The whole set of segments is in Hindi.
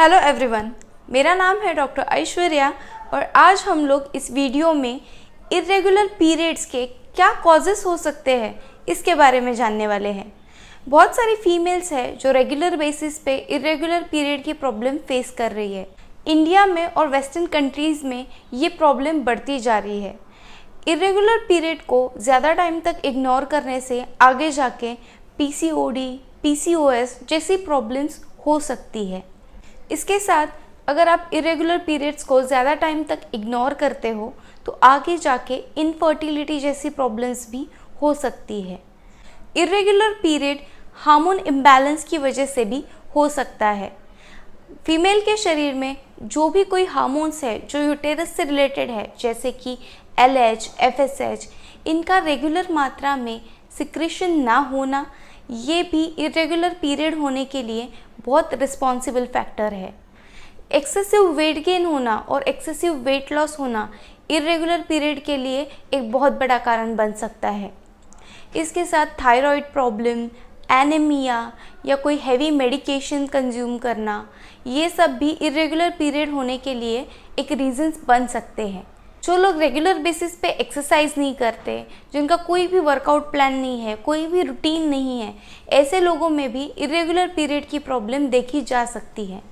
हेलो एवरीवन, मेरा नाम है डॉक्टर ऐश्वर्या और आज हम लोग इस वीडियो में इरेगुलर पीरियड्स के क्या कॉजेस हो सकते हैं इसके बारे में जानने वाले हैं। बहुत सारी फीमेल्स हैं जो रेगुलर बेसिस पे इरेगुलर पीरियड की प्रॉब्लम फेस कर रही है। इंडिया में और वेस्टर्न कंट्रीज़ में ये प्रॉब्लम बढ़ती जा रही है। इरेगुलर पीरियड को ज़्यादा टाइम तक इग्नोर करने से आगे जाके PCOD, PCOS जैसी प्रॉब्लम्स हो सकती है। इसके साथ अगर आप इरेगुलर पीरियड्स को ज़्यादा टाइम तक इग्नोर करते हो तो आगे जाके इनफर्टिलिटी जैसी प्रॉब्लम्स भी हो सकती है। इरेगुलर पीरियड हार्मोन इम्बैलेंस की वजह से भी हो सकता है। फीमेल के शरीर में जो भी कोई हार्मोन्स है जो यूटेरस से रिलेटेड है, जैसे कि LH, FSH, इनका रेगुलर मात्रा में सिक्रेशन ना होना, ये भी इरेगुलर पीरियड होने के लिए बहुत रिस्पॉन्सिबल फैक्टर है। एक्सेसिव वेट गेन होना और एक्सेसिव वेट लॉस होना इरेगुलर पीरियड के लिए एक बहुत बड़ा कारण बन सकता है। इसके साथ थायराइड प्रॉब्लम, एनीमिया या कोई हैवी मेडिकेशन कंज्यूम करना, ये सब भी इरेगुलर पीरियड होने के लिए एक रीजंस बन सकते हैं। जो लोग रेगुलर बेसिस पे एक्सरसाइज नहीं करते, जिनका कोई भी वर्कआउट प्लान नहीं है, कोई भी रूटीन नहीं है, ऐसे लोगों में भी इरेगुलर पीरियड की प्रॉब्लम देखी जा सकती है।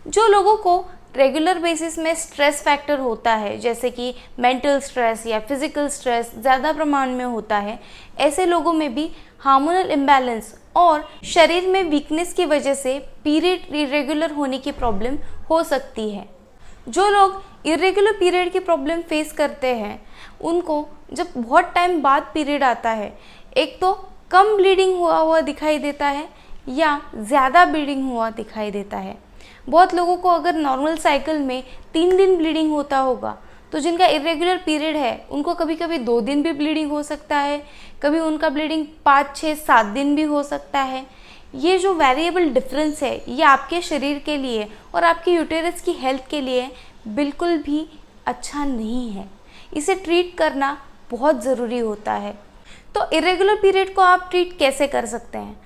जो लोगों को रेगुलर बेसिस में स्ट्रेस फैक्टर होता है, जैसे कि मेंटल स्ट्रेस या फिजिकल स्ट्रेस ज़्यादा प्रमाण में होता है, ऐसे लोगों में भी हार्मोनल इम्बैलेंस और शरीर में वीकनेस की वजह से पीरियड इरेगुलर होने की प्रॉब्लम हो सकती है। जो लोग इरेगुलर पीरियड की प्रॉब्लम फेस करते हैं, उनको जब बहुत टाइम बाद पीरियड आता है, एक तो कम ब्लीडिंग हुआ दिखाई देता है या ज़्यादा ब्लीडिंग हुआ दिखाई देता है। बहुत लोगों को अगर नॉर्मल साइकिल में 3 दिन ब्लीडिंग होता होगा, तो जिनका इरेगुलर पीरियड है उनको कभी कभी 2 दिन भी ब्लीडिंग हो सकता है, कभी उनका ब्लीडिंग 5, 6, 7 दिन भी हो सकता है। ये जो वेरिएबल डिफरेंस है, ये आपके शरीर के लिए और आपके यूटेरस की हेल्थ के लिए बिल्कुल भी अच्छा नहीं है। इसे ट्रीट करना बहुत ज़रूरी होता है। तो इरेगुलर पीरियड को आप ट्रीट कैसे कर सकते हैं?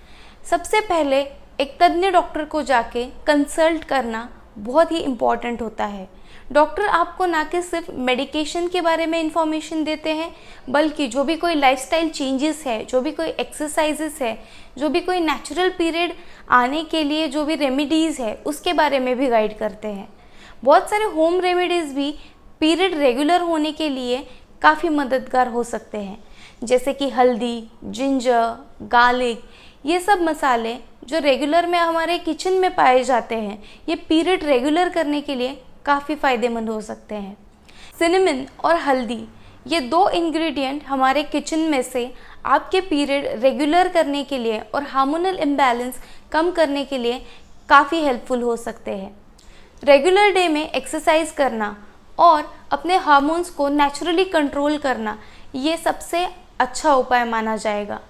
सबसे पहले एक तज्ञ डॉक्टर को जाके कंसल्ट करना बहुत ही इम्पॉर्टेंट होता है। डॉक्टर आपको ना कि सिर्फ मेडिकेशन के बारे में इंफॉर्मेशन देते हैं, बल्कि जो भी कोई लाइफस्टाइल चेंजेस है, जो भी कोई एक्सरसाइजेस है, जो भी कोई नेचुरल पीरियड आने के लिए जो भी रेमेडीज़ है, उसके बारे में भी गाइड करते हैं। बहुत सारे होम रेमेडीज़ भी पीरियड रेगुलर होने के लिए काफ़ी मददगार हो सकते हैं, जैसे कि हल्दी, जिंजर, गार्लिक, ये सब मसाले जो रेगुलर में हमारे किचन में पाए जाते हैं, ये पीरियड रेगुलर करने के लिए काफ़ी फ़ायदेमंद हो सकते हैं। सिनेमन और हल्दी, ये 2 इंग्रेडिएंट हमारे किचन में से आपके पीरियड रेगुलर करने के लिए और हार्मोनल इम्बैलेंस कम करने के लिए काफ़ी हेल्पफुल हो सकते हैं। रेगुलर डे में एक्सरसाइज करना और अपने हार्मोन्स को नेचुरली कंट्रोल करना, ये सबसे अच्छा उपाय माना जाएगा।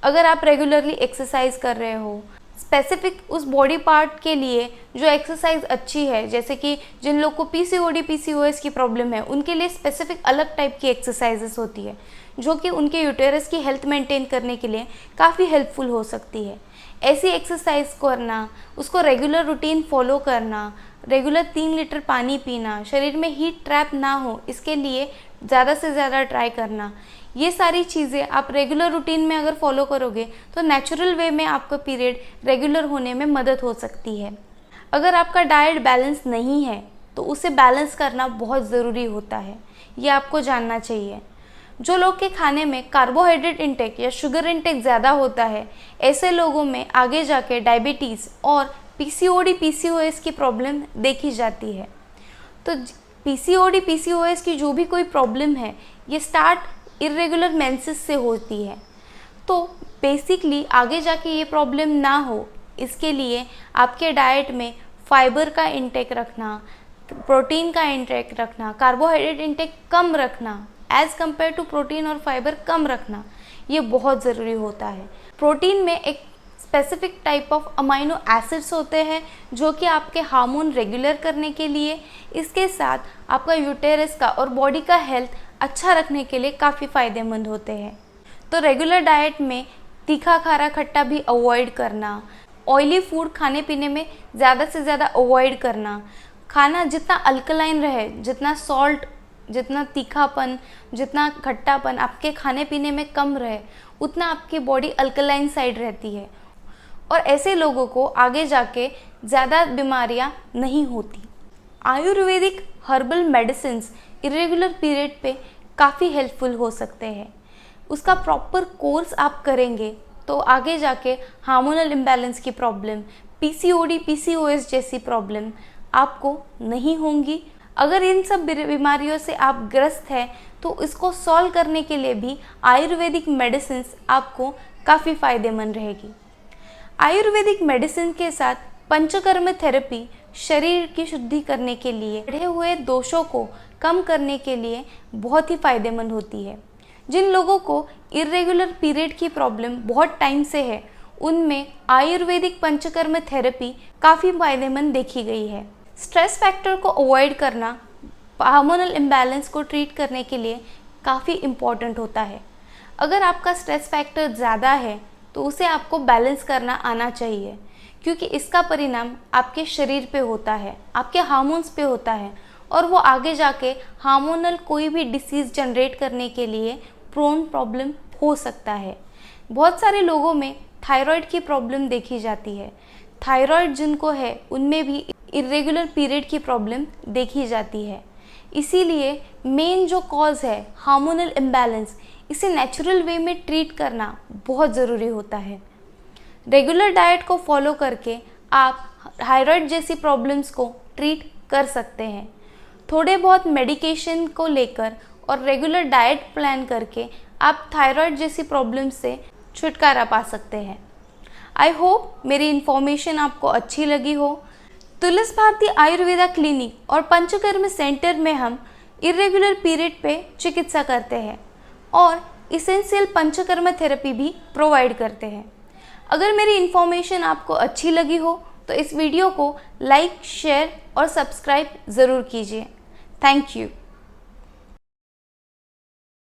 अगर आप रेगुलरली एक्सरसाइज कर रहे हो, स्पेसिफिक उस बॉडी पार्ट के लिए जो एक्सरसाइज अच्छी है, जैसे कि जिन लोग को PCOD, PCOS की प्रॉब्लम है, उनके लिए स्पेसिफिक अलग टाइप की एक्सरसाइजेस होती है जो कि उनके यूटेरस की हेल्थ मेंटेन करने के लिए काफ़ी हेल्पफुल हो सकती है। ऐसी एक्सरसाइज करना, उसको रेगुलर रूटीन फॉलो करना, रेगुलर 3 लीटर पानी पीना, शरीर में हीट ट्रैप ना हो इसके लिए ज़्यादा से ज़्यादा ट्राई करना, ये सारी चीज़ें आप रेगुलर रूटीन में अगर फॉलो करोगे तो नेचुरल वे में आपका पीरियड रेगुलर होने में मदद हो सकती है। अगर आपका डाइट बैलेंस नहीं है तो उसे बैलेंस करना बहुत ज़रूरी होता है, ये आपको जानना चाहिए। जो लोग के खाने में कार्बोहाइड्रेट इंटेक या शुगर इंटेक ज़्यादा होता है, ऐसे लोगों में आगे जाके डायबिटीज़ और PCOD, PCOS की प्रॉब्लम देखी जाती है। तो PCOD, PCOS की जो भी कोई प्रॉब्लम है, ये स्टार्ट इरेगुलर मेंसेस से होती है। तो बेसिकली आगे जाके ये प्रॉब्लम ना हो, इसके लिए आपके डाइट में फाइबर का इंटेक रखना, प्रोटीन का इंटेक रखना, कार्बोहाइड्रेट इंटेक कम रखना, एज़ कम्पेयर टू प्रोटीन और फाइबर कम रखना, ये बहुत ज़रूरी होता है। प्रोटीन में एक specific type of amino acids होते हैं जो कि आपके हार्मोन रेगुलर करने के लिए, इसके साथ आपका यूटेरस का और बॉडी का हेल्थ अच्छा रखने के लिए काफ़ी फ़ायदेमंद होते हैं। तो रेगुलर डाइट में तीखा, खारा, खट्टा भी अवॉइड करना, ऑयली फूड खाने पीने में ज़्यादा से ज़्यादा अवॉइड करना, खाना जितना अल्कलाइन रहे, जितना सॉल्ट, जितना तीखापन, जितना खट्टापन आपके खाने पीने में कम रहे, उतना आपकी बॉडी अल्कलाइन साइड रहती है और ऐसे लोगों को आगे जाके ज़्यादा बीमारियां नहीं होती। Ayurvedic herbal medicines irregular period पे काफ़ी हेल्पफुल हो सकते हैं। उसका प्रॉपर कोर्स आप करेंगे तो आगे जाके हार्मोनल इम्बैलेंस की प्रॉब्लम, पीसीओडी, पीसीओएस जैसी प्रॉब्लम आपको नहीं होंगी। अगर इन सब बीमारियों से आप ग्रस्त हैं तो इसको सॉल्व करने के लिए भी आयुर्वेदिक मेडिसिन्स आपको काफ़ी फ़ायदेमंद रहेगी। आयुर्वेदिक मेडिसिन के साथ पंचकर्म थेरेपी शरीर की शुद्धि करने के लिए, बढ़े हुए दोषों को कम करने के लिए बहुत ही फ़ायदेमंद होती है। जिन लोगों को इरेगुलर पीरियड की प्रॉब्लम बहुत टाइम से है, उनमें आयुर्वेदिक पंचकर्म थेरेपी काफ़ी फ़ायदेमंद देखी गई है। स्ट्रेस फैक्टर को अवॉइड करना हार्मोनल इम्बैलेंस को ट्रीट करने के लिए काफ़ी इम्पॉर्टेंट होता है। अगर आपका स्ट्रेस फैक्टर ज़्यादा है तो उसे आपको बैलेंस करना आना चाहिए, क्योंकि इसका परिणाम आपके शरीर पे होता है, आपके हार्मोन्स पे होता है और वो आगे जाके हार्मोनल कोई भी डिसीज़ जनरेट करने के लिए प्रोन प्रॉब्लम हो सकता है। बहुत सारे लोगों में थायराइड की प्रॉब्लम देखी जाती है। थायराइड जिनको है उनमें भी इरेगुलर पीरियड की प्रॉब्लम देखी जाती है। इसीलिए मेन जो कॉज है हार्मोनल इम्बैलेंस, इसे नेचुरल वे में ट्रीट करना बहुत ज़रूरी होता है। रेगुलर डाइट को फॉलो करके आप थायराइड जैसी प्रॉब्लम्स को ट्रीट कर सकते हैं। थोड़े बहुत मेडिकेशन को लेकर और रेगुलर डाइट प्लान करके आप थायराइड जैसी प्रॉब्लम से छुटकारा पा सकते हैं। आई होप मेरी इन्फॉर्मेशन आपको अच्छी लगी हो। तुलस भारती आयुर्वेदा क्लिनिक और पंचकर्म सेंटर में हम इरेगुलर पीरियड पे चिकित्सा करते हैं और इसेंशियल पंचकर्म थेरेपी भी प्रोवाइड करते हैं। अगर मेरी इन्फॉर्मेशन आपको अच्छी लगी हो तो इस वीडियो को लाइक, शेयर और सब्सक्राइब ज़रूर कीजिए। Thank you.